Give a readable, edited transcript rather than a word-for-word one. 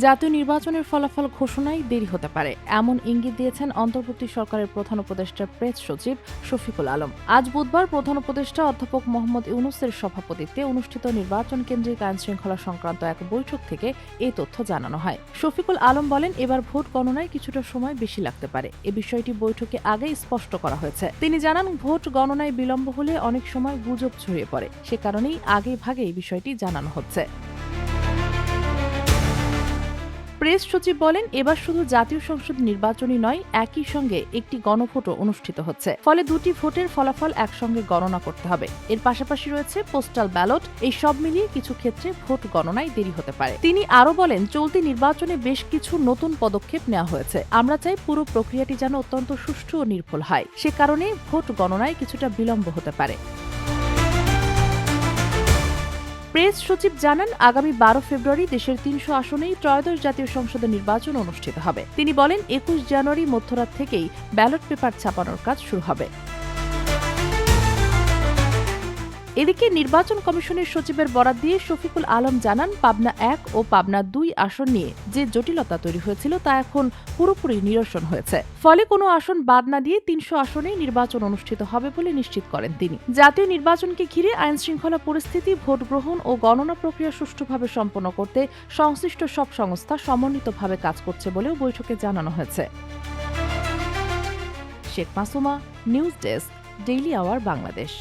জাতীয় নির্বাচনের ফলাফল ঘোষণায় দেরি হতে পারে এমন ইঙ্গিত দিয়েছেন অন্তর্বর্তী সরকারের প্রধান উপদেষ্টা প্রেস সচিব শফিকুল আলম। আজ বুধবার প্রধান উপদেষ্টা অধ্যাপক মোহাম্মদ ইউনূসের সভাপতিত্বে অনুষ্ঠিত নির্বাচন কেন্দ্রিক আইনশৃঙ্খলা সংক্রান্ত এক বৈঠক থেকে এই তথ্য জানানো হয়। শফিকুল আলম বলেন, এবার ভোট গণনায় কিছুটা সময় বেশি লাগতে পারে। এ বিষয়টি বৈঠকে আগেই স্পষ্ট করা হয়েছে। তিনি জানান, ভোট গণনায় বিলম্ব হলে অনেক সময় গুজব ছড়িয়ে পড়ে, সে কারণেই আগে ভাগে এই বিষয়টি জানানো হচ্ছে। প্রেস সচিব বলেন, এবার শুধু জাতীয় সংসদ নির্বাচনই নয়, একই সঙ্গে একটি গণভোটও অনুষ্ঠিত হচ্ছে। ফলে দুটি ভোটের ফলাফল একসঙ্গে গণনা করতে হবে। এর পাশাপাশি রয়েছে পোস্টাল ব্যালট। এই সব মিলিয়ে কিছু ক্ষেত্রে ভোট গণনায় দেরি হতে পারে। তিনি আরও বলেন, চলতি নির্বাচনে বেশ কিছু নতুন পদক্ষেপ নেওয়া হয়েছে। আমরা চাই পুরো প্রক্রিয়াটি যেন অত্যন্ত সুষ্ঠু ও নির্ভুল হয়। সে কারণে ভোট গণনায় কিছুটা বিলম্ব হতে পারে। প্রেস সচিব জানান, আগামী 12 ফেব্রুয়ারি দেশের 300 আসনেই ত্রয়োদশ জাতীয় সংসদের নির্বাচন অনুষ্ঠিত হবে। তিনি বলেন, 21 জানুয়ারি মধ্যরাত থেকেই ব্যালট পেপার ছাপানোর কাজ শুরু হবে। এদিকে নির্বাচন কমিশনের সচিবের বরাত দিয়ে শফিকুল আলম জানান, পাবনা 1 ও পাবনা 2 আসন নিয়ে যে জটিলতা তৈরি হয়েছিল তা এখন পুরোপুরি নিরসন হয়েছে। ফলে কোনো আসন বাদ না দিয়ে 300 আসনেই নির্বাচন অনুষ্ঠিত হবে বলে নিশ্চিত করেন তিনি। জাতীয় নির্বাচনকে ঘিরে আইনশৃঙ্খলা পরিস্থিতি, ভোট গ্রহণ ও গণনা প্রক্রিয়া সুষ্ঠুভাবে সম্পন্ন করতে সংশ্লিষ্ট সব সংস্থা সমন্বিতভাবে কাজ করছে বলেও বৈঠকে জানানো হয়েছে। Sheikh Masuma, news desk, daily our Bangladesh.